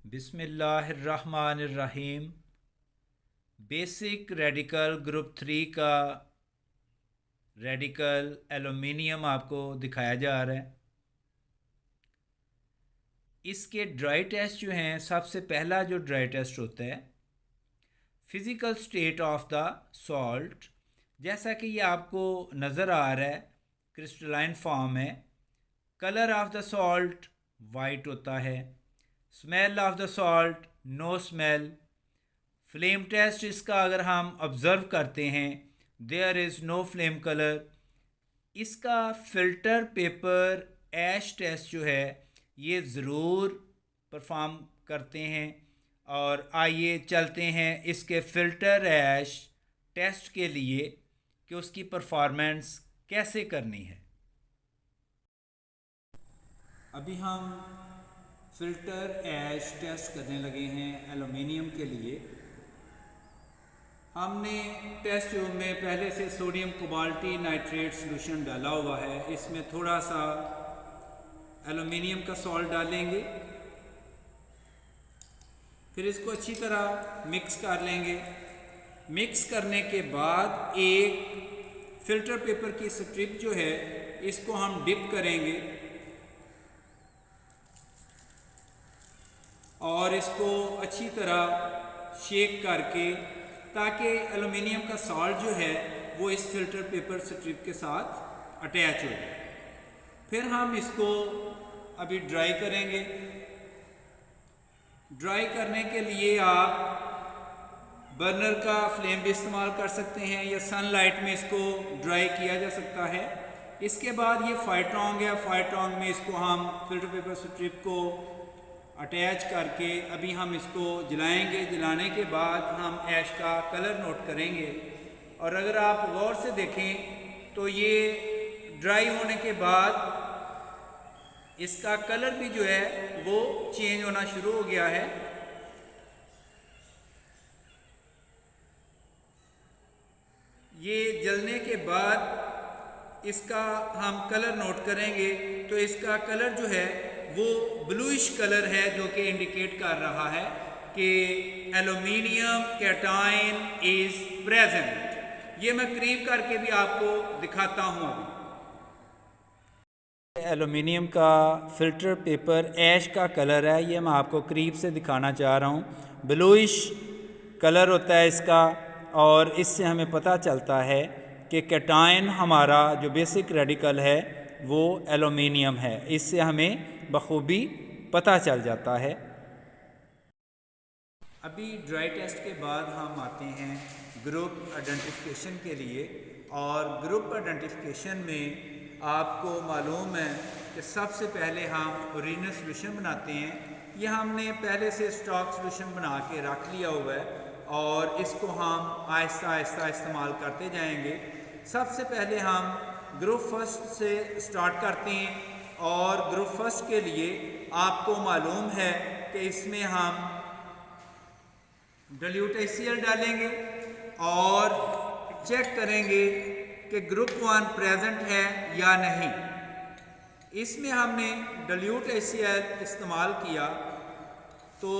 बिस्मिल्लाहिर्रहमानिर्रहीम। Basic radical group 3 का radical aluminium आपको दिखाया जा रहा है। इसके ड्राई टेस्ट जो हैं, सबसे पहला जो ड्राई टेस्ट होता है physical state of the salt, जैसा कि ये आपको नज़र आ रहा है, क्रिस्टलाइन फॉर्म है। Colour of the salt white होता है। Smell of the salt no smell. Flame test इसका अगर हम ऑब्ज़र्व करते हैं, there is no flame colour. इसका फ़िल्टर पेपर ऐश टेस्ट जो है ये ज़रूर परफॉर्म करते हैं। और आइए चलते हैं इसके फ़िल्टर ऐश टेस्ट के लिए कि उसकी परफॉर्मेंस कैसे करनी है। अभी हम फ़िल्टर ऐश टेस्ट करने लगे हैं एलुमिनियम के लिए। हमने टेस्ट ट्यूब में पहले से सोडियम कोबाल्टी नाइट्रेट सॉल्यूशन डाला हुआ है। इसमें थोड़ा सा एलुमिनियम का सॉल्ट डालेंगे, फिर इसको अच्छी तरह मिक्स कर लेंगे। मिक्स करने के बाद एक फ़िल्टर पेपर की स्ट्रिप जो है इसको हम डिप करेंगे और इसको अच्छी तरह शेक करके, ताकि एलुमिनियम का सॉल्ट जो है वो इस फ़िल्टर पेपर स्ट्रिप के साथ अटैच हो जाए। फिर हम इसको अभी ड्राई करेंगे। ड्राई करने के लिए आप बर्नर का फ्लेम भी इस्तेमाल कर सकते हैं या सनलाइट में इसको ड्राई किया जा सकता है। इसके बाद ये फाइट्रॉन्ग है, फाइट्रॉन्ग में इसको हम फ़िल्टर पेपर स्ट्रिप को अटैच करके अभी हम इसको जलाएंगे। जलाने के बाद हम ऐश का कलर नोट करेंगे। और अगर आप गौर से देखें तो ये ड्राई होने के बाद इसका कलर भी जो है वो चेंज होना शुरू हो गया है। ये जलने के बाद इसका हम कलर नोट करेंगे तो इसका कलर जो है वो ब्लूइश कलर है, जो कि इंडिकेट कर रहा है कि एलुमिनियम कैटायन इज प्रेजेंट। ये मैं करीब करके भी आपको दिखाता हूँ। अभी एलुमिनियम का फ़िल्टर पेपर ऐश का कलर है, ये मैं आपको करीब से दिखाना चाह रहा हूँ। ब्लूइश कलर होता है इसका, और इससे हमें पता चलता है कि कैटायन हमारा जो बेसिक रेडिकल है वो एलुमिनियम है। इससे हमें बखूबी पता चल जाता है। अभी ड्राई टेस्ट के बाद हम आते हैं ग्रुप आइडेंटिफिकेशन के लिए। और ग्रुप आइडेंटिफिकेशन में आपको मालूम है कि सबसे पहले हम ओरिजिनल सॉल्यूशन बनाते हैं। ये हमने पहले से स्टॉक सॉल्यूशन बना के रख लिया हुआ है और इसको हम आहिस्ता आहिस्ता इस्तेमाल करते जाएंगे। सबसे पहले हम ग्रुप फर्स्ट से स्टार्ट करते हैं। और ग्रुप फर्स्ट के लिए आपको मालूम है कि इसमें हम डाइल्यूट HCl डालेंगे और चेक करेंगे कि ग्रुप 1 प्रेजेंट है या नहीं। इसमें हमने डाइल्यूट HCl इस्तेमाल किया तो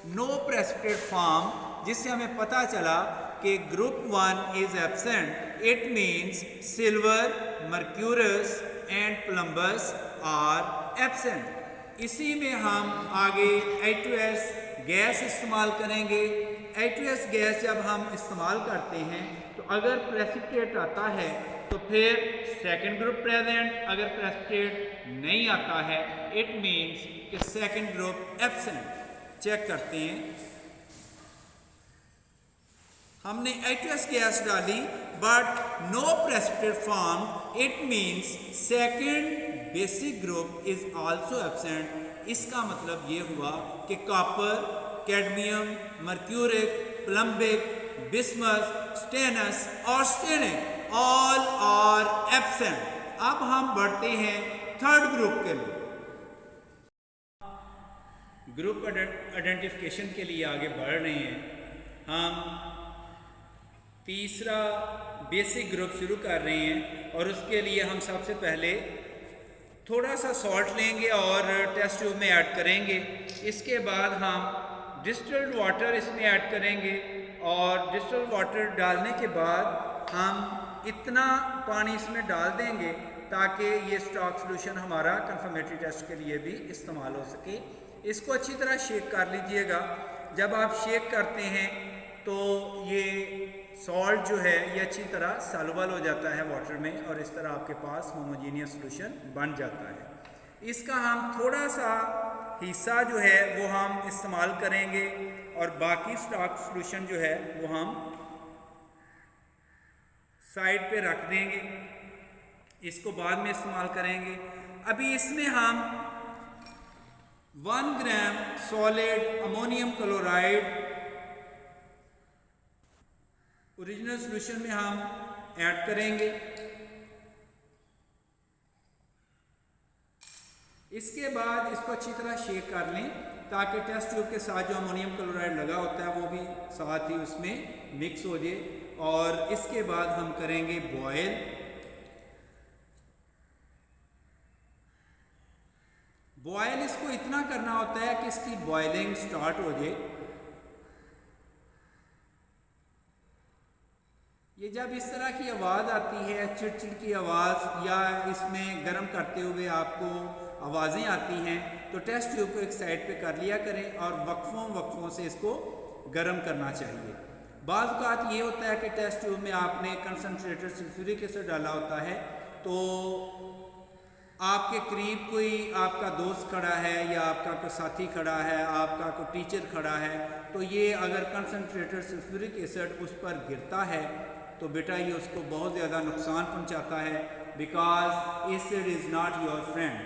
नो प्रेसिपिटेट फॉर्म, जिससे हमें पता चला कि group 1 is absent. It means silver, mercurous and plumbus are absent. इसी में हम आगे H2S गैस इस्तेमाल करेंगे। H2S गैस जब हम इस्तेमाल करते हैं तो अगर प्रेसिपिटेट आता है तो फिर सेकंड ग्रुप प्रेजेंट, अगर प्रेसिपिटेट नहीं आता है इट मीन्स कि सेकंड ग्रुप एब्सेंट। चेक करते हैं। हमने H2S गैस डाली but no precipitate form, it means second basic group is also absent. इसका मतलब ये हुआ कि copper, cadmium, mercuric, plumbic, bismuth, stannous और स्टेनिक ऑल आर एब्सेंट। अब हम बढ़ते हैं थर्ड ग्रुप के लिए। ग्रुप आइडेंटिफिकेशन के लिए आगे बढ़ रहे हैं। हम तीसरा बेसिक ग्रुप शुरू कर रहे हैं और उसके लिए हम सबसे पहले थोड़ा सा सॉल्ट लेंगे और टेस्ट ट्यूब में ऐड करेंगे। इसके बाद हम डिस्टिल्ड वाटर इसमें ऐड करेंगे और डिस्टिल्ड वाटर डालने के बाद हम इतना पानी इसमें डाल देंगे ताकि ये स्टॉक सोल्यूशन हमारा कंफर्मेटरी टेस्ट के लिए भी इस्तेमाल हो सके। इसको अच्छी तरह शेक कर लीजिएगा। जब आप शेक करते हैं तो ये सॉल्ट जो है ये अच्छी तरह सॉल्युबल हो जाता है वाटर में और इस तरह आपके पास होमोजीनियस सॉल्यूशन बन जाता है। इसका हम थोड़ा सा हिस्सा जो है वो हम इस्तेमाल करेंगे और बाकी स्टॉक सॉल्यूशन जो है वो हम साइड पे रख देंगे, इसको बाद में इस्तेमाल करेंगे। अभी इसमें हम 1 gram solid ammonium chloride original solution में हम ऐड करेंगे। इसके बाद इसको अच्छी तरह शेक कर लें ताकि टेस्ट ट्यूब के साथ जो अमोनियम क्लोराइड लगा होता है वो भी साथ ही उसमें मिक्स हो जाए। और इसके बाद हम करेंगे बॉयल। बॉयल इसको इतना करना होता है कि इसकी बॉयलिंग स्टार्ट हो जाए। ये जब इस तरह की आवाज़ आती है, चिड़चिड़ की आवाज़ या इसमें गर्म करते हुए आपको आवाज़ें आती हैं, तो टेस्ट ट्यूब को एक साइड पे कर लिया करें और वक्फों से इसको गर्म करना चाहिए। बाज़ औक़ात ये होता है कि टेस्ट ट्यूब में आपने कंसनट्रेटेड सल्फ्यूरिक एसिड डाला होता है, तो आपके करीब कोई आपका दोस्त खड़ा है या आपका कोई साथी खड़ा है, आपका कोई टीचर खड़ा है, तो ये अगर कंसनट्रेटेड सल्फ्यूरिक एसिड उस पर गिरता है तो बेटा ये उसको बहुत ज़्यादा नुकसान पहुंचाता है। Because acid is not your friend.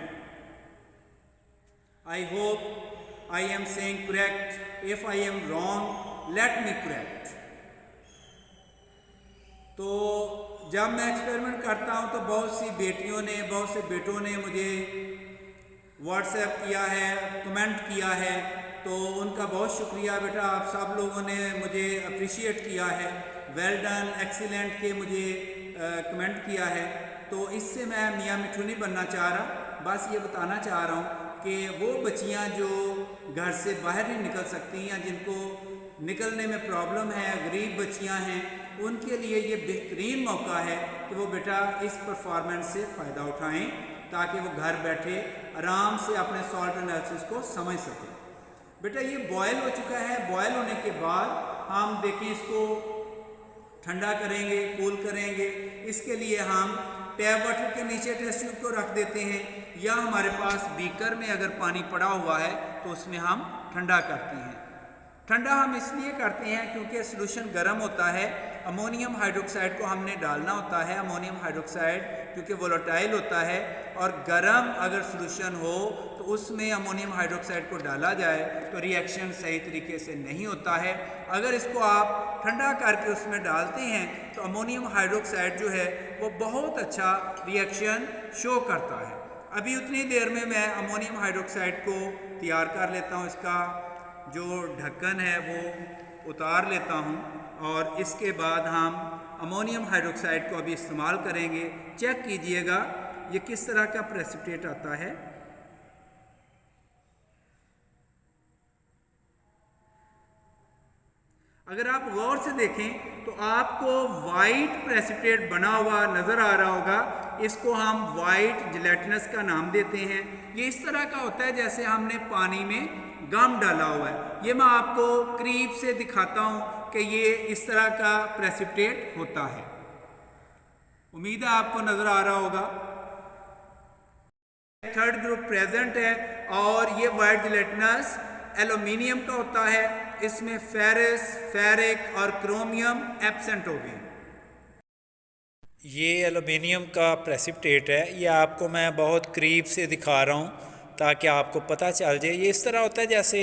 I hope I am saying correct. If I am wrong let me correct. तो जब मैं एक्सपेरिमेंट करता हूँ तो बहुत सी बेटियों ने, बहुत से बेटों ने मुझे व्हाट्सएप किया है, कमेंट किया है, तो उनका बहुत शुक्रिया बेटा। आप सब लोगों ने मुझे अप्रिशिएट किया है, वेल डन, एक्सीलेंट के मुझे कमेंट किया है। तो इससे मैं मियाँ मिठू नहीं बनना चाह रहा, बस ये बताना चाह रहा हूँ कि वो बच्चियाँ जो घर से बाहर नहीं निकल सकती या जिनको निकलने में प्रॉब्लम है, गरीब बच्चियाँ हैं, उनके लिए ये बेहतरीन मौका है कि वो बेटा इस परफॉर्मेंस से फ़ायदा उठाएं ताकि वो घर बैठे आराम से अपने सॉल्ट एनालिसिस को समझ सकें। बेटा ये बॉयल हो चुका है। बॉयल होने के बाद हम देखें इसको ठंडा करेंगे, कूल करेंगे। इसके लिए हम टैप वाटर के नीचे टेस्ट ट्यूब को रख देते हैं या हमारे पास बीकर में अगर पानी पड़ा हुआ है तो उसमें हम ठंडा करते हैं। ठंडा हम इसलिए करते हैं क्योंकि सॉल्यूशन गर्म होता है। अमोनियम हाइड्रोक्साइड को हमने डालना होता है। अमोनियम हाइड्रोक्साइड क्योंकि वोलेटाइल होता है और गर्म अगर सॉल्यूशन हो तो उसमें अमोनियम हाइड्रोक्साइड को डाला जाए तो रिएक्शन सही तरीके से नहीं होता है। अगर इसको आप ठंडा करके उसमें डालते हैं तो अमोनियम हाइड्रोक्साइड जो है वो बहुत अच्छा रिएक्शन शो करता है। अभी उतनी देर में मैं अमोनियम हाइड्रोक्साइड को तैयार कर लेता हूँ। इसका जो ढक्कन है वो उतार लेता हूँ और इसके बाद हम अमोनियम हाइड्रोक्साइड को अभी इस्तेमाल करेंगे। चेक कीजिएगा ये किस तरह का प्रेसिपिटेट आता है। अगर आप गौर से देखें तो आपको वाइट प्रेसिपिटेट बना हुआ नज़र आ रहा होगा। इसको हम वाइट जिलेटिनस का नाम देते हैं। ये इस तरह का होता है जैसे हमने पानी में गम डाला हुआ है। ये मैं आपको करीब से दिखाता हूँ कि ये इस तरह का प्रेसिपिटेट होता है। उम्मीद है आपको नज़र आ रहा होगा। थर्ड ग्रुप प्रेजेंट है और ये वाइट जिलेटिनस एल्यूमिनियम का होता है। इसमें फेरस, फेरिक और क्रोमियम एब्सेंट हो गए। ये एल्यूमिनियम का प्रेसिपिटेट है। ये आपको मैं बहुत करीब से दिखा रहा हूँ ताकि आपको पता चल जाए। ये इस तरह होता है जैसे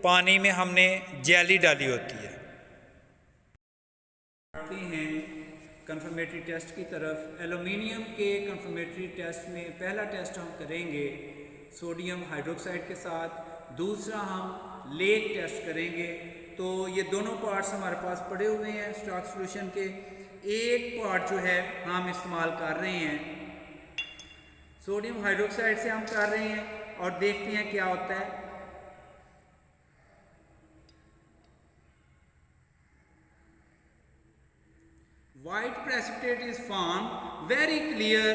पानी में हमने जेली डाली होती है। आते हैं कंफर्मेटरी टेस्ट की तरफ। एल्यूमिनियम के कंफर्मेटरी टेस्ट में पहला टेस्ट हम करेंगे सोडियम हाइड्रोक्साइड के साथ, दूसरा हम लेक टेस्ट करेंगे। तो ये दोनों पार्ट्स हमारे पास पड़े हुए हैं स्टॉक सॉल्यूशन के। एक पार्ट जो है हम इस्तेमाल कर रहे हैं सोडियम हाइड्रोक्साइड से हम कर रहे हैं और देखते हैं क्या होता है। white precipitate is formed, very clear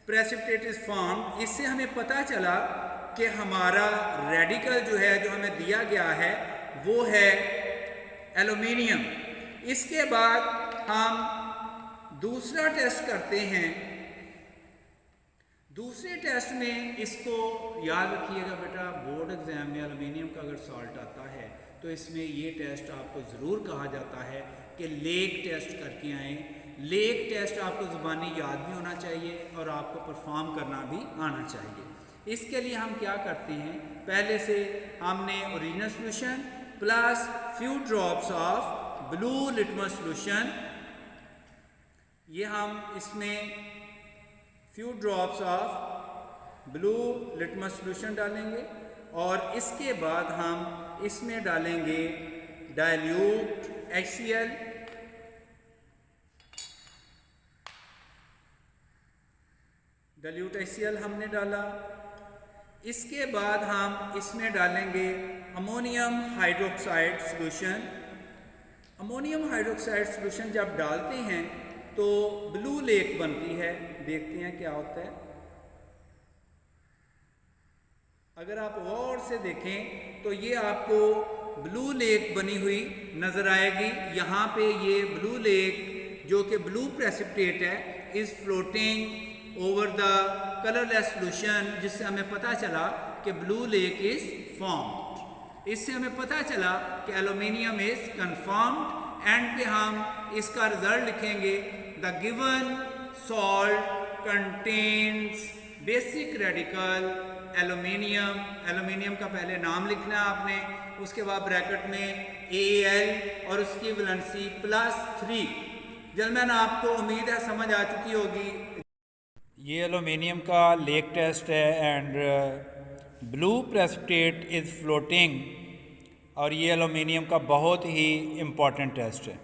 precipitate is formed। इससे हमें पता चला कि हमारा रेडिकल जो है, जो हमें दिया गया है, वो है एल्यूमिनियम। इसके बाद हम दूसरा टेस्ट करते हैं। दूसरे टेस्ट में इसको याद रखिएगा बेटा, बोर्ड एग्जाम में एल्यूमिनियम का अगर सॉल्ट आता है तो इसमें ये टेस्ट आपको ज़रूर कहा जाता है कि लेक टेस्ट करके आएँ। लेक टेस्ट आपको ज़ुबानी याद भी होना चाहिए और आपको परफॉर्म करना भी आना चाहिए। इसके लिए हम क्या करते हैं, पहले से हमने original solution plus few drops of blue litmus solution, ये हम इसमें few drops of blue litmus solution डालेंगे और इसके बाद हम इसमें डालेंगे डाइल्यूट HCl। डाइल्यूट HCl हमने डाला। इसके बाद हम इसमें डालेंगे ammonium hydroxide solution. Ammonium hydroxide solution जब डालते हैं तो ब्लू लेक बनती है। देखते हैं क्या होता है। अगर आप गौर से देखें तो ये आपको ब्लू लेक बनी हुई नज़र आएगी। यहाँ पे ये ब्लू लेक जो कि ब्लू प्रेसिपिटेट है is floating over the colourless solution, जिससे हमें पता चला कि ब्लू लेक इज़ फॉर्म्ड। इससे हमें पता चला कि एल्यूमिनियम इज़ कन्फर्म्ड। एंड पे हम इसका रिजल्ट लिखेंगे, the given salt contains basic radical aluminium. Aluminium का पहले नाम लिखना है आपने, उसके बाद ब्रैकेट में Al और उसकी वैलेंसी +3। जल्दमैन आपको उम्मीद है समझ आ चुकी होगी। ये एल्यूमिनियम का लेक टेस्ट है and blue precipitate is floating, और ये एल्यूमिनियम का बहुत ही इम्पॉर्टेंट टेस्ट है।